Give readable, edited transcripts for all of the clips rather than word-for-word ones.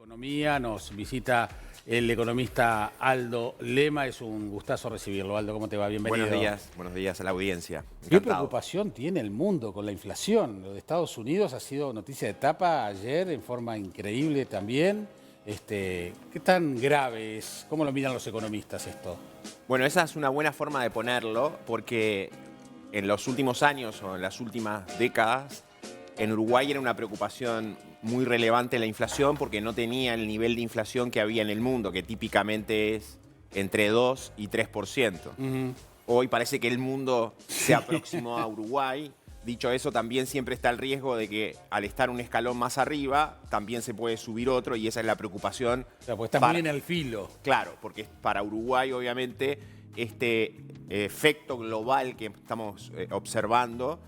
Economía, nos visita el economista Aldo Lema, es un gustazo recibirlo. Aldo, ¿cómo te va? Bienvenido. Buenos días a la audiencia. ¿Qué Encantado. preocupación tiene el mundo con la inflación? Lo de Estados Unidos ha sido noticia de tapa ayer en forma increíble también. ¿Qué tan grave es? ¿Cómo lo miran los economistas esto? Bueno, esa es una buena forma de ponerlo porque en los últimos años o en las últimas décadas en Uruguay era una preocupación muy relevante la inflación porque no tenía el nivel de inflación que había en el mundo, que típicamente es entre 2 y 3%. Hoy parece que el mundo se aproximó a Uruguay. Dicho eso, también siempre está el riesgo de que al estar un escalón más arriba, también se puede subir otro y esa es la preocupación. O sea, pues estás muy en el filo. Claro, porque para Uruguay, obviamente, este efecto global que estamos observando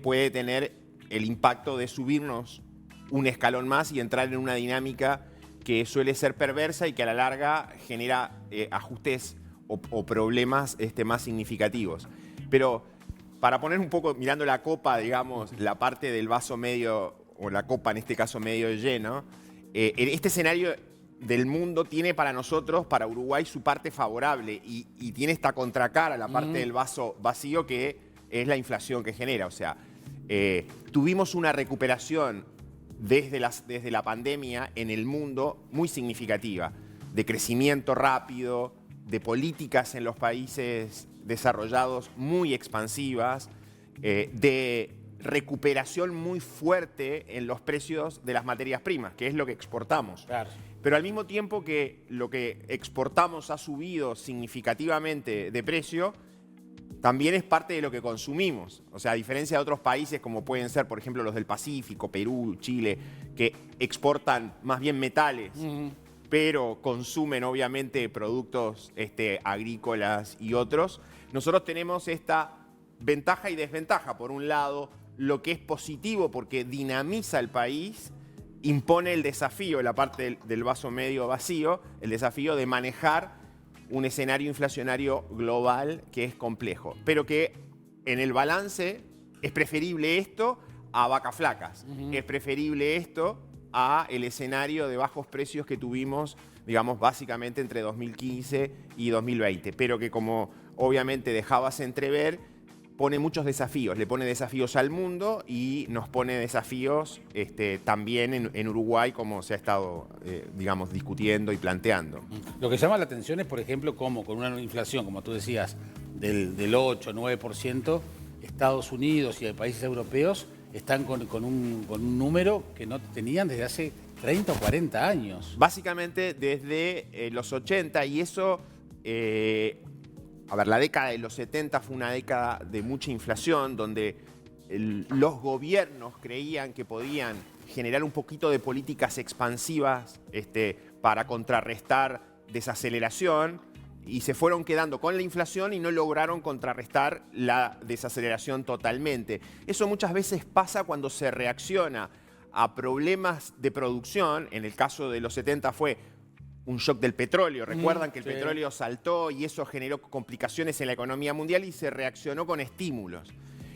puede tener el impacto de subirnos un escalón más y entrar en una dinámica que suele ser perversa y que a la larga genera ajustes o problemas más significativos. Pero para poner un poco, mirando la copa, digamos, la parte del vaso medio, o la copa en este caso medio lleno, en este escenario del mundo tiene para nosotros, para Uruguay, su parte favorable y tiene esta contracara, la parte del vaso vacío, que es la inflación que genera. O sea, tuvimos una recuperación desde la pandemia en el mundo muy significativa, de crecimiento rápido, de políticas en los países desarrollados muy expansivas, de recuperación muy fuerte en los precios de las materias primas, que es lo que exportamos. Claro. Pero al mismo tiempo que lo que exportamos ha subido significativamente de precio, también es parte de lo que consumimos. O sea, a diferencia de otros países como pueden ser, por ejemplo, los del Pacífico, Perú, Chile, que exportan más bien metales, pero consumen obviamente productos agrícolas y otros, nosotros tenemos esta ventaja y desventaja. Por un lado, lo que es positivo porque dinamiza el país, impone el desafío, la parte del vaso medio vacío, el desafío de manejar un escenario inflacionario global que es complejo, pero que en el balance es preferible esto a vacas flacas, es preferible esto a el escenario de bajos precios que tuvimos, digamos, básicamente entre 2015 y 2020, pero que como obviamente dejabas entrever, pone muchos desafíos, le pone desafíos al mundo y nos pone desafíos también en Uruguay, como se ha estado, digamos, discutiendo y planteando. Lo que llama la atención es, por ejemplo, cómo con una inflación, como tú decías, del 8, 9%, Estados Unidos y países europeos están con un número que no tenían desde hace 30 o 40 años. Básicamente desde los 80, y eso, a ver, la década de los 70 fue una década de mucha inflación, donde los gobiernos creían que podían generar un poquito de políticas expansivas para contrarrestar desaceleración, y se fueron quedando con la inflación y no lograron contrarrestar la desaceleración totalmente. Eso muchas veces pasa cuando se reacciona a problemas de producción. En el caso de los 70 fue un shock del petróleo. Recuerdan que el petróleo saltó y eso generó complicaciones en la economía mundial y se reaccionó con estímulos.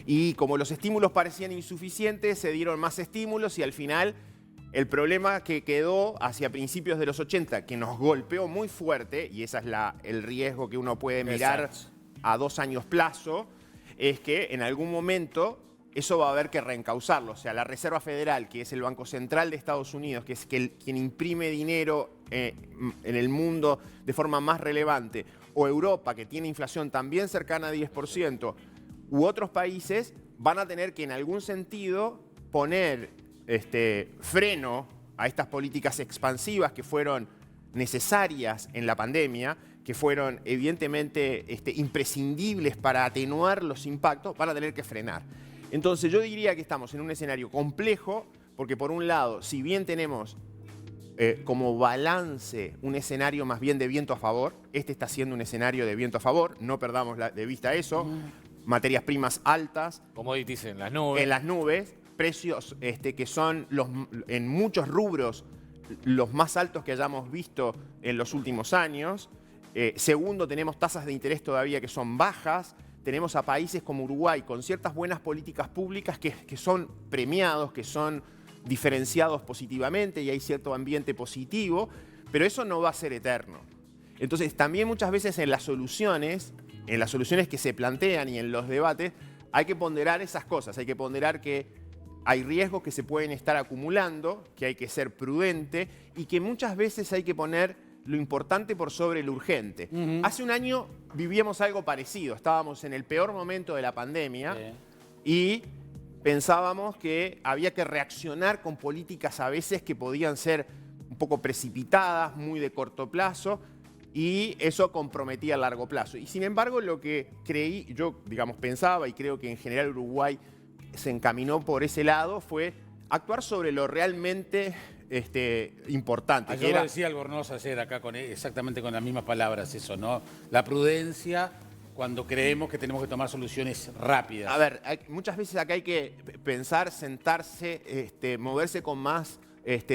Y como los estímulos parecían insuficientes, se dieron más estímulos y al final el problema que quedó hacia principios de los 80, que nos golpeó muy fuerte, y ese es el riesgo que uno puede mirar a 2 años plazo, es que en algún momento eso va a haber que reencauzarlo. O sea, la Reserva Federal, que es el Banco Central de Estados Unidos, que es quien imprime dinero en el mundo de forma más relevante, o Europa, que tiene inflación también cercana a 10%, u otros países, van a tener que en algún sentido poner freno a estas políticas expansivas que fueron necesarias en la pandemia, que fueron evidentemente imprescindibles para atenuar los impactos, van a tener que frenar. Entonces yo diría que estamos en un escenario complejo, porque por un lado, si bien tenemos como balance un escenario más bien de viento a favor, está siendo un escenario de viento a favor, no perdamos de vista eso, materias primas altas. Commodities en las nubes. En las nubes, precios que son en muchos rubros los más altos que hayamos visto en los últimos años. Segundo, tenemos tasas de interés todavía que son bajas. Tenemos a países como Uruguay con ciertas buenas políticas públicas que son premiados, que son diferenciados positivamente y hay cierto ambiente positivo, pero eso no va a ser eterno. Entonces, también muchas veces en las soluciones que se plantean y en los debates, hay que ponderar esas cosas. Hay que ponderar que hay riesgos que se pueden estar acumulando, que hay que ser prudente y que muchas veces hay que poner lo importante por sobre lo urgente. Hace un año vivíamos algo parecido. Estábamos en el peor momento de la pandemia y pensábamos que había que reaccionar con políticas a veces que podían ser un poco precipitadas, muy de corto plazo, y eso comprometía a largo plazo. Y sin embargo, lo que creí, yo digamos pensaba, y creo que en general Uruguay se encaminó por ese lado, fue actuar sobre lo realmente importante. Ayer lo decía Albornoz ayer acá exactamente con las mismas palabras eso, ¿no? La prudencia cuando creemos que tenemos que tomar soluciones rápidas. A ver, muchas veces acá hay que pensar, sentarse, moverse con más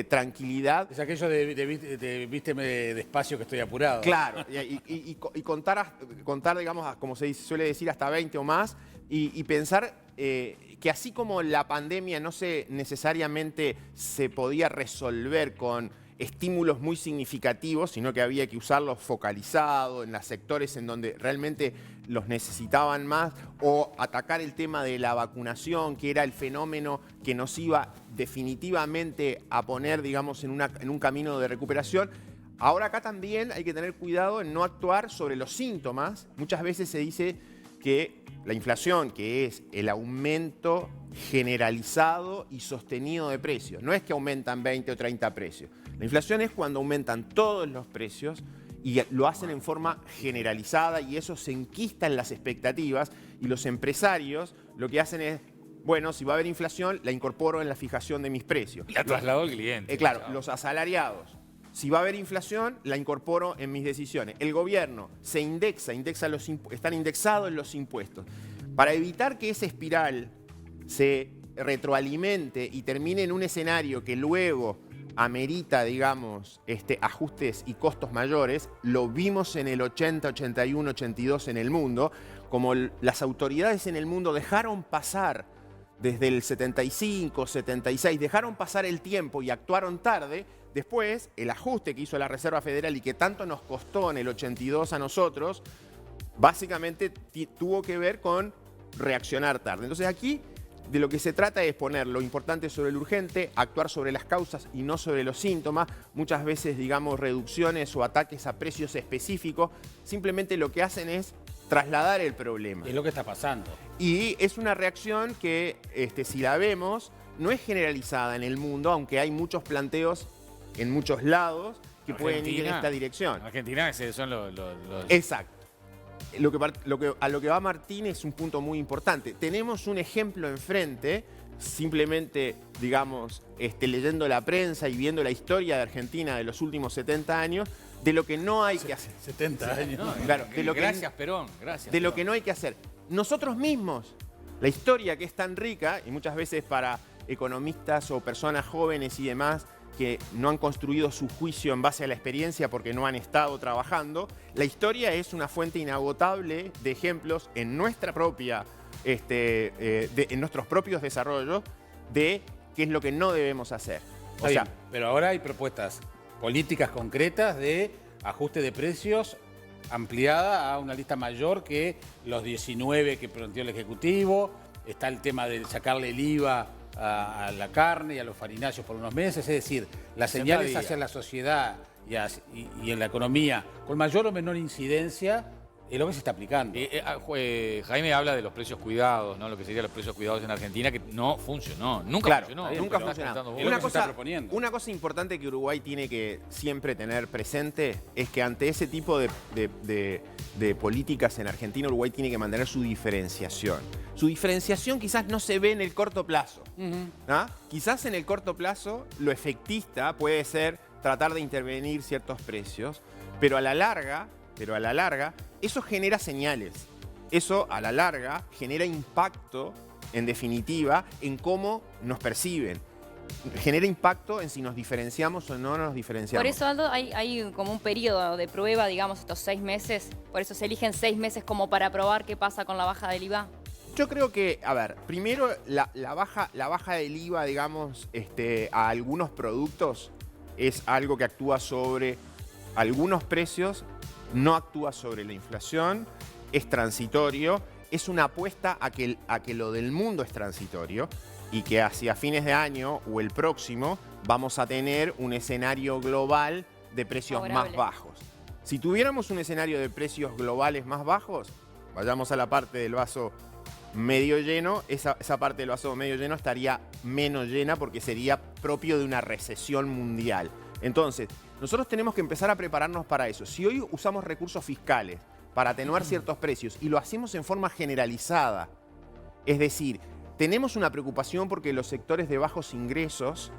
tranquilidad. Es aquello de vísteme despacio que estoy apurado. Claro, y contar, digamos, como se suele decir, hasta 20 o más, y pensar que así como la pandemia no necesariamente se podía resolver con estímulos muy significativos, sino que había que usarlos focalizados en los sectores en donde realmente los necesitaban más, o atacar el tema de la vacunación, que era el fenómeno que nos iba definitivamente a poner, digamos, en un camino de recuperación. Ahora acá también hay que tener cuidado en no actuar sobre los síntomas. Muchas veces se dice que la inflación, que es el aumento generalizado y sostenido de precios, no es que aumentan 20 o 30 precios. La inflación es cuando aumentan todos los precios y lo hacen en forma generalizada y eso se enquista en las expectativas y los empresarios lo que hacen es, bueno, si va a haber inflación, la incorporo en la fijación de mis precios. La traslado al cliente. Claro, los asalariados. Si va a haber inflación, la incorporo en mis decisiones. El gobierno se están indexados los impuestos. Para evitar que esa espiral se retroalimente y termine en un escenario que luego amerita, digamos, ajustes y costos mayores, lo vimos en el 80, 81, 82 en el mundo, como las autoridades en el mundo dejaron pasar desde el 75, 76, dejaron pasar el tiempo y actuaron tarde. Después, el ajuste que hizo la Reserva Federal y que tanto nos costó en el 82 a nosotros, básicamente tuvo que ver con reaccionar tarde. Entonces aquí de lo que se trata es poner lo importante sobre lo urgente, actuar sobre las causas y no sobre los síntomas. Muchas veces, digamos, reducciones o ataques a precios específicos, simplemente lo que hacen es trasladar el problema. Es lo que está pasando. Y es una reacción que, si la vemos, no es generalizada en el mundo, aunque hay muchos planteos en muchos lados que pueden ir en esta dirección. En Argentina son los... Exacto. A lo que va Martín es un punto muy importante. Tenemos un ejemplo enfrente, simplemente, digamos, leyendo la prensa y viendo la historia de Argentina de los últimos 70 años, de lo que no hay que hacer. 70 años. No, claro, gracias, Perón, gracias. De lo que no hay que hacer. Nosotros mismos, la historia que es tan rica, y muchas veces para economistas o personas jóvenes y demás, que no han construido su juicio en base a la experiencia porque no han estado trabajando, la historia es una fuente inagotable de ejemplos en nuestra propia, en nuestros propios desarrollos de qué es lo que no debemos hacer. O sea, pero ahora hay propuestas políticas concretas de ajuste de precios ampliada a una lista mayor que los 19 que planteó el Ejecutivo. Está el tema de sacarle el IVA a la carne y a los farináceos por unos meses. Es decir, las señales hacia la sociedad y en la economía con mayor o menor incidencia es lo que se está aplicando. Jaime habla de los precios cuidados, ¿no? Lo que serían los precios cuidados en Argentina, que no funcionó. Nunca funcionó. Nunca funcionó. Una cosa importante que Uruguay tiene que siempre tener presente es que ante ese tipo de políticas en Argentina, Uruguay tiene que mantener su diferenciación. Su diferenciación quizás no se ve en el corto plazo. Quizás en el corto plazo lo efectista puede ser tratar de intervenir ciertos precios, pero a la larga, eso genera señales. Eso, a la larga, genera impacto, en definitiva, en cómo nos perciben. Genera impacto en si nos diferenciamos o no nos diferenciamos. Por eso, Aldo, hay como un periodo de prueba, digamos, estos 6 meses. Por eso se eligen 6 meses como para probar qué pasa con la baja del IVA. Yo creo que, a ver, primero la baja del IVA, digamos, a algunos productos es algo que actúa sobre algunos precios, no actúa sobre la inflación, es transitorio, es una apuesta a que lo del mundo es transitorio y que hacia fines de año o el próximo vamos a tener un escenario global de precios favorable. más bajos. Si tuviéramos un escenario de precios globales más bajos, vayamos a la parte del vaso medio lleno, esa parte del vaso medio lleno estaría menos llena porque sería propio de una recesión mundial. Entonces, nosotros tenemos que empezar a prepararnos para eso. Si hoy usamos recursos fiscales para atenuar ciertos precios y lo hacemos en forma generalizada, es decir, tenemos una preocupación porque los sectores de bajos ingresos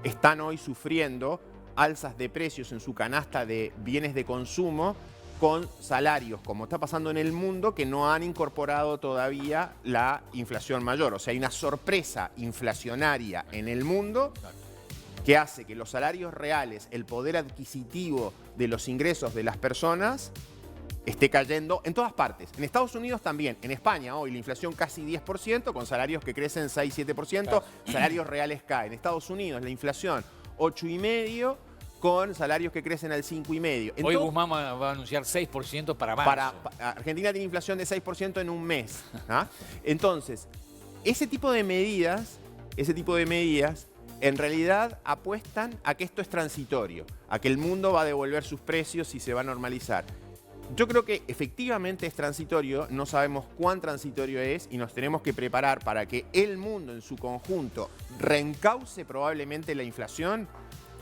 están hoy sufriendo alzas de precios en su canasta de bienes de consumo con salarios, como está pasando en el mundo, que no han incorporado todavía la inflación mayor. O sea, hay una sorpresa inflacionaria en el mundo que hace que los salarios reales, el poder adquisitivo de los ingresos de las personas esté cayendo en todas partes. En Estados Unidos también. En España hoy la inflación casi 10%, con salarios que crecen 6-7%, claro. Salarios reales caen. En Estados Unidos la inflación 8,5%, con salarios que crecen al 5,5%. Hoy Guzmán va a anunciar 6% para marzo. Argentina tiene inflación de 6% en un mes. ¿Ah? Entonces, ese tipo de medidas en realidad apuestan a que esto es transitorio, a que el mundo va a devolver sus precios y se va a normalizar. Yo creo que efectivamente es transitorio, no sabemos cuán transitorio es y nos tenemos que preparar para que el mundo en su conjunto reencauce probablemente la inflación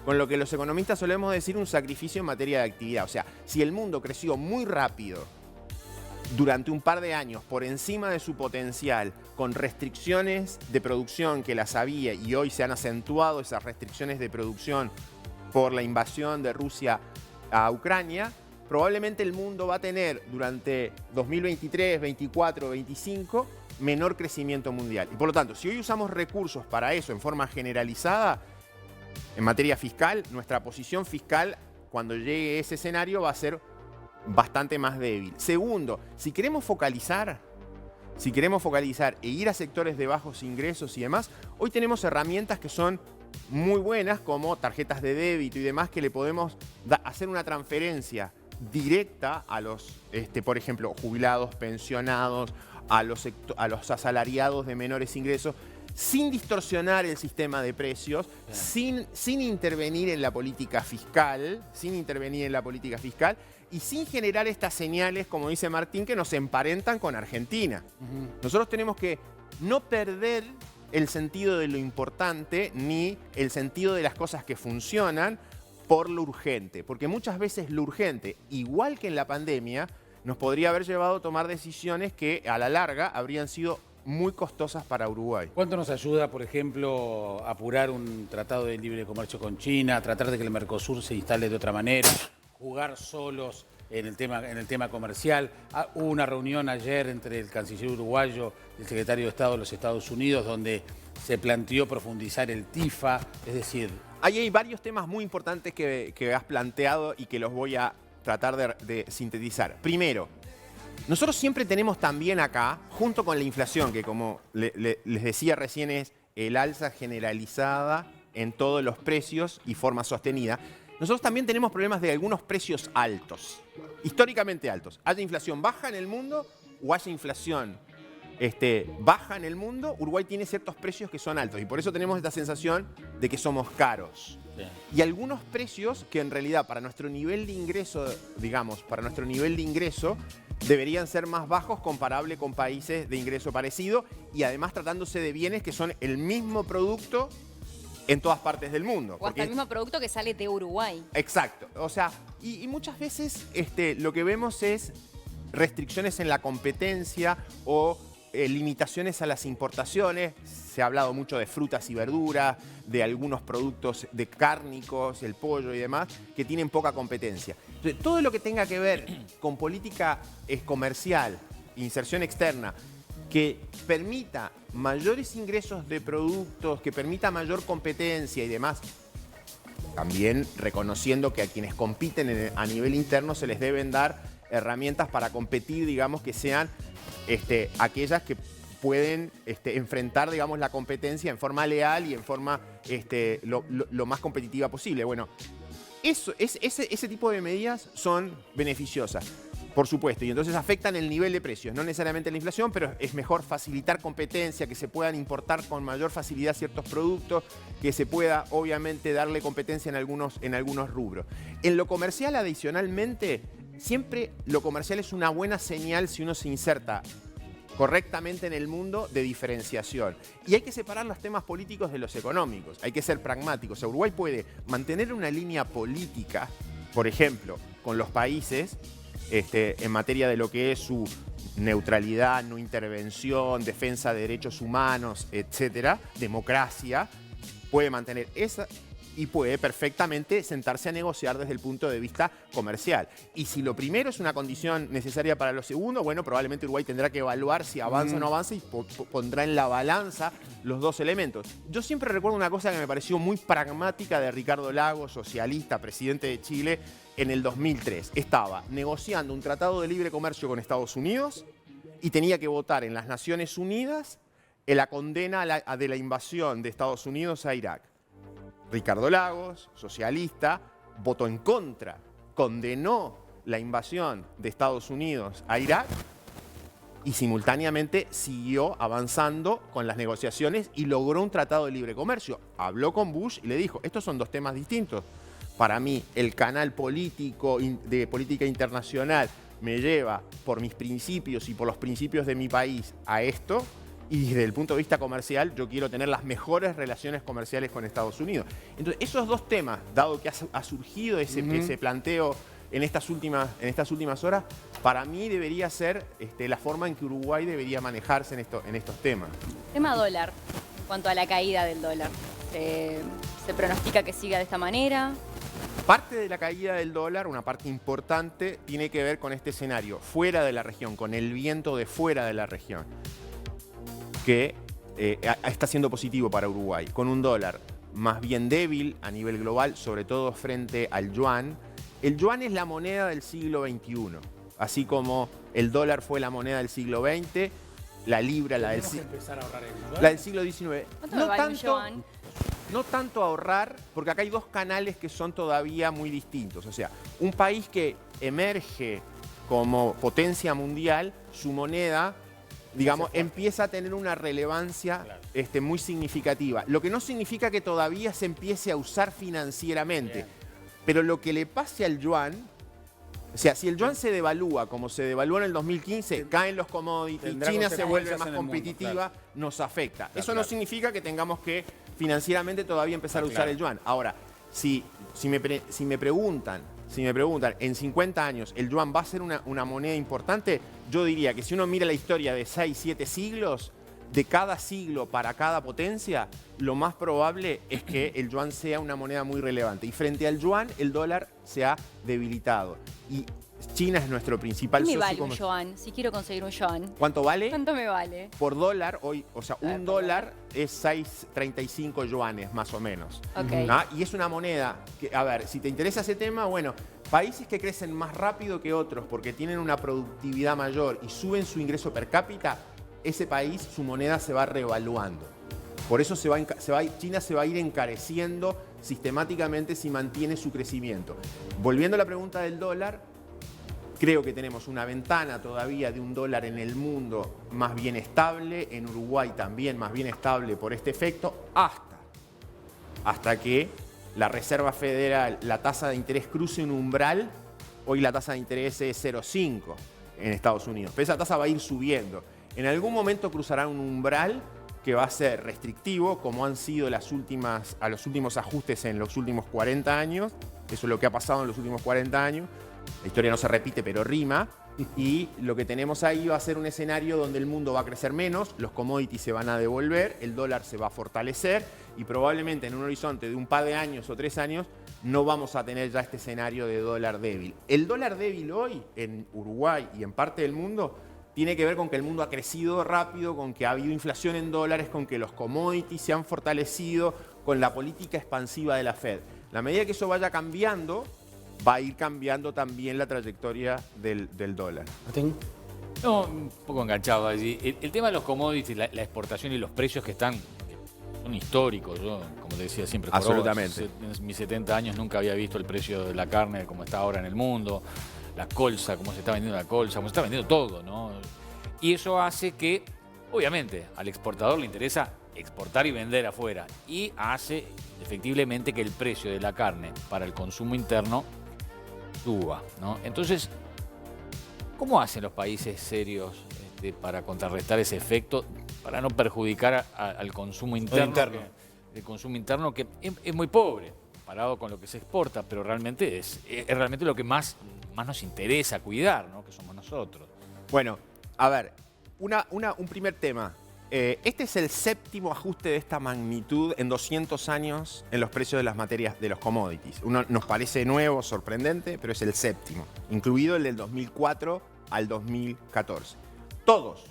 con lo que los economistas solemos decir un sacrificio en materia de actividad. O sea, si el mundo creció muy rápido durante un par de años por encima de su potencial, con restricciones de producción que las había y hoy se han acentuado esas restricciones de producción por la invasión de Rusia a Ucrania, probablemente el mundo va a tener durante 2023, 2024, 2025 menor crecimiento mundial. Y por lo tanto, si hoy usamos recursos para eso en forma generalizada, en materia fiscal, nuestra posición fiscal cuando llegue ese escenario va a ser bastante más débil. Segundo, si queremos focalizar e ir a sectores de bajos ingresos y demás, hoy tenemos herramientas que son muy buenas como tarjetas de débito y demás que le podemos hacer una transferencia directa a los, por ejemplo, jubilados, pensionados, a los asalariados de menores ingresos, sin distorsionar el sistema de precios, sin intervenir en la política fiscal, y sin generar estas señales, como dice Martín, que nos emparentan con Argentina. Nosotros tenemos que no perder el sentido de lo importante ni el sentido de las cosas que funcionan por lo urgente, porque muchas veces lo urgente, igual que en la pandemia, nos podría haber llevado a tomar decisiones que a la larga habrían sido muy costosas para Uruguay. ¿Cuánto nos ayuda, por ejemplo, a apurar un tratado de libre comercio con China, tratar de que el Mercosur se instale de otra manera, jugar solos en el tema comercial? Hubo una reunión ayer entre el canciller uruguayo y el secretario de Estado de los Estados Unidos donde se planteó profundizar el TIFA, es decir... Ahí hay varios temas muy importantes que has planteado y que los voy a tratar de sintetizar. Primero, nosotros siempre tenemos también acá, junto con la inflación, que como les decía recién es el alza generalizada en todos los precios y forma sostenida, nosotros también tenemos problemas de algunos precios altos, históricamente altos. Haya inflación baja en el mundo o haya inflación baja en el mundo, Uruguay tiene ciertos precios que son altos y por eso tenemos esta sensación de que somos caros. Sí. Y algunos precios que en realidad para nuestro nivel de ingreso, deberían ser más bajos comparable con países de ingreso parecido y además tratándose de bienes que son el mismo producto en todas partes del mundo. O hasta el mismo producto que sale de Uruguay. Exacto. O sea, y muchas veces lo que vemos es restricciones en la competencia o limitaciones a las importaciones. Se ha hablado mucho de frutas y verduras, de algunos productos de cárnicos, el pollo y demás, que tienen poca competencia. Entonces, todo lo que tenga que ver con política comercial, inserción externa, que permita mayores ingresos de productos, que permita mayor competencia y demás, también reconociendo que a quienes compiten a nivel interno se les deben dar herramientas para competir, digamos, que sean aquellas que pueden enfrentar, digamos, la competencia en forma leal y en forma lo más competitiva posible. Bueno, ese tipo de medidas son beneficiosas, por supuesto, y entonces afectan el nivel de precios, no necesariamente la inflación, pero es mejor facilitar competencia, que se puedan importar con mayor facilidad ciertos productos, que se pueda, obviamente, darle competencia en algunos rubros. En lo comercial, adicionalmente, siempre lo comercial es una buena señal si uno se inserta correctamente en el mundo de diferenciación. Y hay que separar los temas políticos de los económicos, hay que ser pragmáticos. O sea, Uruguay puede mantener una línea política, por ejemplo, con los países en materia de lo que es su neutralidad, no intervención, defensa de derechos humanos, etcétera, democracia, puede mantener esa y puede perfectamente sentarse a negociar desde el punto de vista comercial. Y si lo primero es una condición necesaria para lo segundo, bueno, probablemente Uruguay tendrá que evaluar si avanza o no avanza y pondrá en la balanza los dos elementos. Yo siempre recuerdo una cosa que me pareció muy pragmática de Ricardo Lagos, socialista, presidente de Chile, en el 2003. Estaba negociando un tratado de libre comercio con Estados Unidos y tenía que votar en las Naciones Unidas en la condena de la invasión de Estados Unidos a Irak. Ricardo Lagos, socialista, votó en contra, condenó la invasión de Estados Unidos a Irak y simultáneamente siguió avanzando con las negociaciones y logró un tratado de libre comercio. Habló con Bush y le dijo, estos son dos temas distintos. Para mí, el canal político de política internacional me lleva por mis principios y por los principios de mi país a esto. Y desde el punto de vista comercial, yo quiero tener las mejores relaciones comerciales con Estados Unidos. Entonces, esos dos temas, dado que ha surgido ese planteo en estas últimas horas, para mí debería ser la forma en que Uruguay debería manejarse en estos temas. Tema dólar, en cuanto a la caída del dólar. ¿Se pronostica que siga de esta manera? Parte de la caída del dólar, una parte importante, tiene que ver con este escenario fuera de la región, con el viento de fuera de la región, que está siendo positivo para Uruguay, con un dólar más bien débil a nivel global, sobre todo frente al yuan. El yuan es la moneda del siglo XXI, así como el dólar fue la moneda del siglo XX, la libra, la del siglo XIX. No tanto ahorrar, porque acá hay dos canales que son todavía muy distintos. O sea, un país que emerge como potencia mundial, su moneda, digamos, empieza a tener una relevancia muy significativa. Lo que no significa que todavía se empiece a usar financieramente. Pero lo que le pase al yuan, o sea, si el yuan se devalúa como se devaluó en el 2015, caen los commodities, China se vuelve más competitiva, nos afecta. Eso no significa que tengamos que financieramente todavía empezar a usar el yuan. Ahora, si me preguntan, en 50 años, ¿el yuan va a ser una moneda importante? Yo diría que si uno mira la historia de 6, 7 siglos, de cada siglo para cada potencia, lo más probable es que el yuan sea una moneda muy relevante. Y frente al yuan, el dólar se ha debilitado. Y China es nuestro principal socio. ¿Qué me vale un yuan? Si quiero conseguir un yuan. ¿Cuánto vale? ¿Cuánto me vale? Por dólar, hoy, o sea, un dólar es 6,35 yuanes, más o menos. Okay. ¿Ah? Y es una moneda que, a ver, si te interesa ese tema, bueno, países que crecen más rápido que otros porque tienen una productividad mayor y suben su ingreso per cápita, ese país, su moneda se va revaluando. Por eso China se va a ir encareciendo sistemáticamente si mantiene su crecimiento. Volviendo a la pregunta del dólar, creo que tenemos una ventana todavía de un dólar en el mundo más bien estable, en Uruguay también más bien estable por este efecto, hasta que la Reserva Federal, la tasa de interés cruce un umbral. Hoy la tasa de interés es 0,5 en Estados Unidos, pero esa tasa va a ir subiendo. En algún momento cruzará un umbral que va a ser restrictivo, como han sido los últimos ajustes en los últimos 40 años. Eso es lo que ha pasado en los últimos 40 años. La historia no se repite, pero rima. Y lo que tenemos ahí va a ser un escenario donde el mundo va a crecer menos, los commodities se van a devolver, el dólar se va a fortalecer y probablemente en un horizonte de un par de años o 3 años no vamos a tener ya este escenario de dólar débil. El dólar débil hoy en Uruguay y en parte del mundo tiene que ver con que el mundo ha crecido rápido, con que ha habido inflación en dólares, con que los commodities se han fortalecido, con la política expansiva de la Fed. A medida que eso vaya cambiando, va a ir cambiando también la trayectoria del dólar. Martín. No, un poco enganchado allí. El tema de los commodities, la exportación y los precios que son históricos. Yo, como te decía siempre, Absolutamente. En mis 70 años nunca había visto el precio de la carne como está ahora en el mundo, la colza, cómo se está vendiendo la colza, cómo se está vendiendo todo, ¿no? Y eso hace que, obviamente, al exportador le interesa exportar y vender afuera. Y hace, efectivamente, que el precio de la carne para el consumo interno suba, ¿no? Entonces, ¿cómo hacen los países serios para contrarrestar ese efecto, para no perjudicar al consumo interno? El consumo interno que es muy pobre, comparado con lo que se exporta, pero realmente es realmente lo que más nos interesa cuidar, ¿no? Que somos nosotros. Bueno, a ver, un primer tema. Este es el 7º ajuste de esta magnitud en 200 años en los precios de las materias, de los commodities. Nos parece nuevo, sorprendente, pero es el 7º, incluido el del 2004 al 2014. Todos,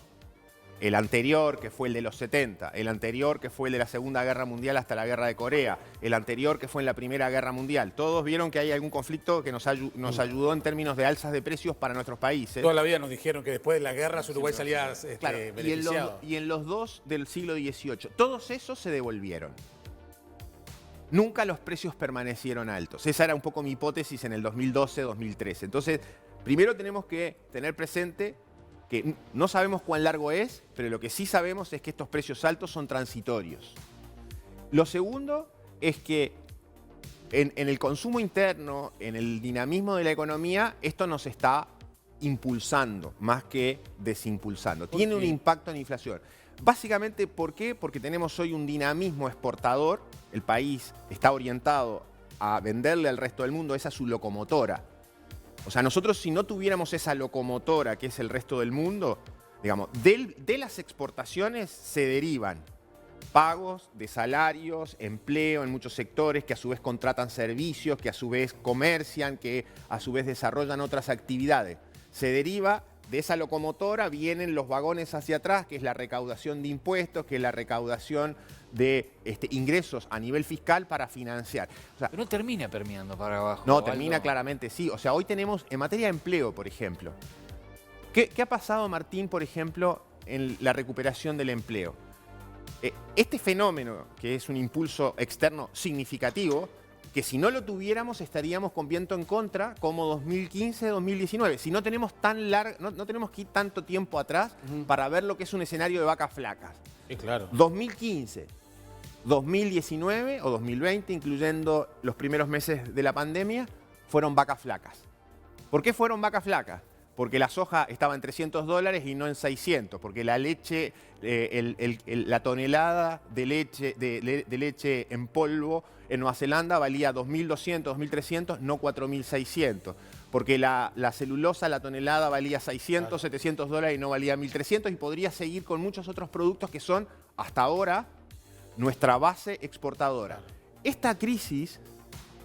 el anterior que fue el de los 70, el anterior que fue el de la Segunda Guerra Mundial hasta la Guerra de Corea, el anterior que fue en la Primera Guerra Mundial, todos vieron que hay algún conflicto que nos ayudó en términos de alzas de precios para nuestros países. Toda la vida nos dijeron que después de las guerras Uruguay salía Claro, beneficiado. y en los dos del siglo XVIII, todos esos se devolvieron. Nunca los precios permanecieron altos. Esa era un poco mi hipótesis en el 2012-2013. Entonces, primero tenemos que tener presente que no sabemos cuán largo es, pero lo que sí sabemos es que estos precios altos son transitorios. Lo segundo es que en el consumo interno, en el dinamismo de la economía, esto nos está impulsando más que desimpulsando. Tiene un impacto en inflación. Básicamente, ¿por qué? Porque tenemos hoy un dinamismo exportador. El país está orientado a venderle al resto del mundo, esa es su locomotora. O sea, nosotros si no tuviéramos esa locomotora que es el resto del mundo, digamos, de las exportaciones se derivan pagos de salarios, empleo en muchos sectores que a su vez contratan servicios, que a su vez comercian, que a su vez desarrollan otras actividades. Se deriva de esa locomotora, vienen los vagones hacia atrás, que es la recaudación de impuestos, que es la recaudación de ingresos a nivel fiscal para financiar. O sea, Pero no termina permeando para abajo. no, termina claramente, sí. O sea, hoy tenemos, en materia de empleo, por ejemplo, ¿qué ha pasado, Martín, por ejemplo, en la recuperación del empleo? Este fenómeno, que es un impulso externo significativo, que si no lo tuviéramos estaríamos con viento en contra como 2015-2019. Si no tenemos no tenemos que ir tanto tiempo atrás para ver lo que es un escenario de vacas flacas. Sí, claro. 2015, 2019 o 2020, incluyendo los primeros meses de la pandemia, fueron vacas flacas. ¿Por qué fueron vacas flacas? Porque la soja estaba en $300 y no en 600, porque la leche, la tonelada de leche en polvo en Nueva Zelanda valía 2.200, 2.300, no 4.600. Porque la celulosa, la tonelada valía 600, $700 y no valía 1.300, y podría seguir con muchos otros productos que son, hasta ahora, nuestra base exportadora. Esta crisis,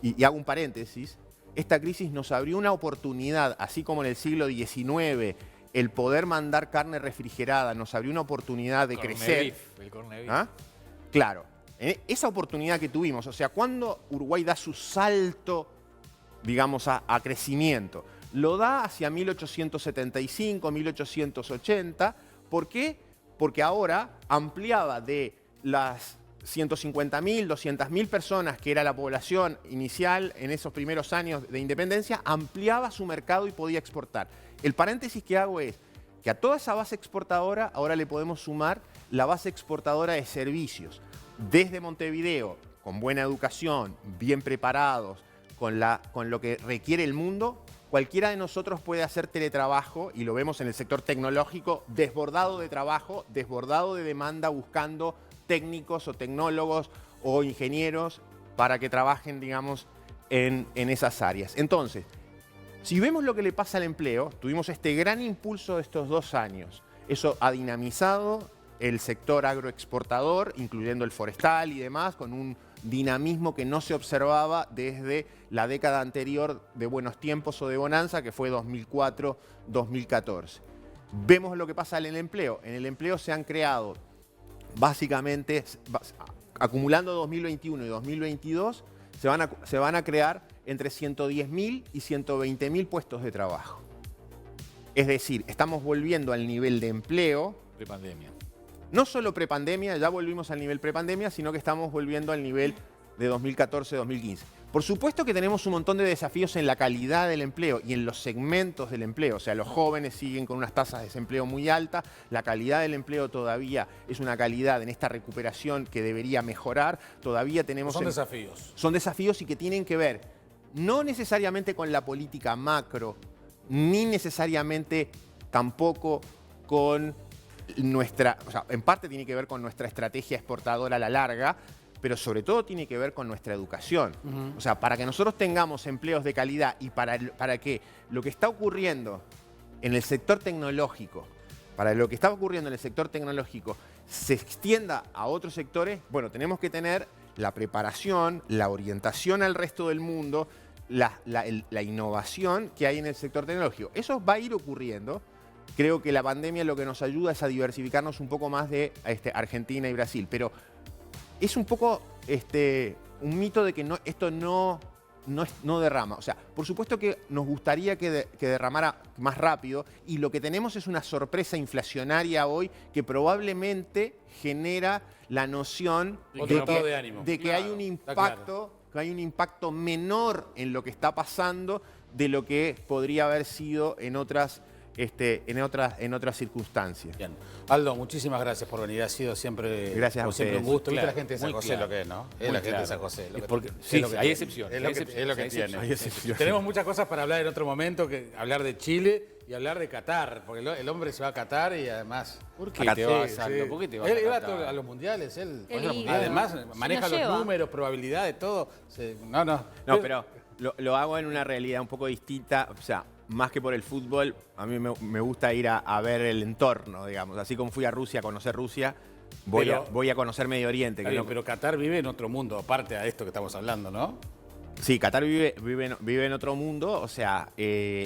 y hago un paréntesis, esta crisis nos abrió una oportunidad, así como en el siglo XIX el poder mandar carne refrigerada nos abrió una oportunidad de crecer. El corned beef. ¿Ah? Claro, esa oportunidad que tuvimos, o sea, cuando Uruguay da su salto, digamos, a crecimiento, lo da hacia 1875, 1880. ¿Por qué? Porque ahora ampliaba de las 150.000, 200.000 personas que era la población inicial en esos primeros años de independencia, ampliaba su mercado y podía exportar. El paréntesis que hago es que a toda esa base exportadora ahora le podemos sumar la base exportadora de servicios. Desde Montevideo, con buena educación, bien preparados, con lo que requiere el mundo, cualquiera de nosotros puede hacer teletrabajo, y lo vemos en el sector tecnológico, desbordado de trabajo, desbordado de demanda, buscando técnicos o tecnólogos o ingenieros para que trabajen, digamos, en esas áreas. Entonces, si vemos lo que le pasa al empleo, tuvimos este gran impulso de estos 2 años. Eso ha dinamizado el sector agroexportador, incluyendo el forestal y demás, con un dinamismo que no se observaba desde la década anterior de buenos tiempos o de bonanza, que fue 2004-2014. Vemos lo que pasa en el empleo. En el empleo se han creado, básicamente, acumulando 2021 y 2022, se van a crear entre 110.000 y 120.000 puestos de trabajo. Es decir, estamos volviendo al nivel de empleo. Prepandemia. No solo prepandemia, ya volvimos al nivel prepandemia, sino que estamos volviendo al nivel de 2014-2015. Por supuesto que tenemos un montón de desafíos en la calidad del empleo y en los segmentos del empleo. O sea, los jóvenes siguen con unas tasas de desempleo muy altas, la calidad del empleo todavía es una calidad en esta recuperación que debería mejorar. Todavía tenemos... Son desafíos. Son desafíos y que tienen que ver no necesariamente con la política macro, ni necesariamente tampoco con nuestra... O sea, en parte tiene que ver con nuestra estrategia exportadora a la larga, pero sobre todo tiene que ver con nuestra educación. O sea, para que nosotros tengamos empleos de calidad y para que lo que está ocurriendo en el sector tecnológico, se extienda a otros sectores, bueno, tenemos que tener la preparación, la orientación al resto del mundo, la innovación que hay en el sector tecnológico. Eso va a ir ocurriendo. Creo que la pandemia lo que nos ayuda es a diversificarnos un poco más de Argentina y Brasil, pero es un poco un mito de que esto no derrama. O sea, por supuesto que nos gustaría que derramara más rápido y lo que tenemos es una sorpresa inflacionaria hoy que probablemente genera la noción de que hay un impacto menor en lo que está pasando de lo que podría haber sido en otras circunstancias. Bien. Aldo, muchísimas gracias por venir. Ha sido siempre, gracias a siempre un ustedes. gusto. ¿Viste Claro, la gente de San muy José claro. lo que es, no? Es Muy la gente de claro. San José. Es porque- es sí, lo que hay tiene. excepciones, Es lo hay que, excepciones, es lo que hay tiene. excepciones. Tenemos muchas cosas para hablar en otro momento, hablar de Chile y hablar de Qatar, porque el hombre se va a Qatar y además... ¿Por qué te vas, Sí, Aldo? sí. ¿Por qué te vas Él a va a, Qatar? a los mundiales, él. Qué lindo. Además, Se maneja nos los lleva. números, probabilidades, todo. No. No, pero lo hago en una realidad un poco distinta. O sea, más que por el fútbol, a mí me gusta ir a ver el entorno, digamos. Así como fui a Rusia a conocer Rusia, voy a conocer Medio Oriente. Está bien, pero Qatar vive en otro mundo, aparte de esto que estamos hablando, ¿no? Sí, Qatar vive en otro mundo. O sea,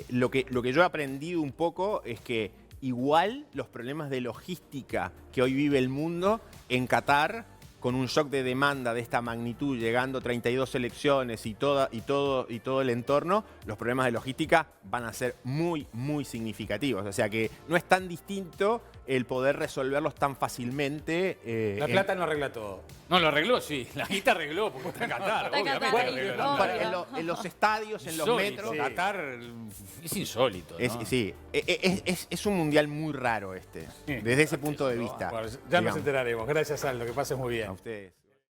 lo que yo he aprendido un poco es que igual los problemas de logística que hoy vive el mundo, en Qatar, con un shock de demanda de esta magnitud, llegando 32 selecciones y todo el entorno, los problemas de logística van a ser muy, muy significativos. O sea que no es tan distinto el poder resolverlos tan fácilmente. La plata no arregla todo. No, lo arregló, sí. La guita arregló, porque está en Qatar, Está en obviamente. Qatar, arregló la obvio. plata. Bueno, en los estadios, en los Insólito. metros. Qatar es insólito, ¿no? Sí, es un mundial muy raro desde ese punto de vista. Bueno, ya nos digamos. enteraremos. Gracias, Aldo. Que pases muy bien. A ustedes.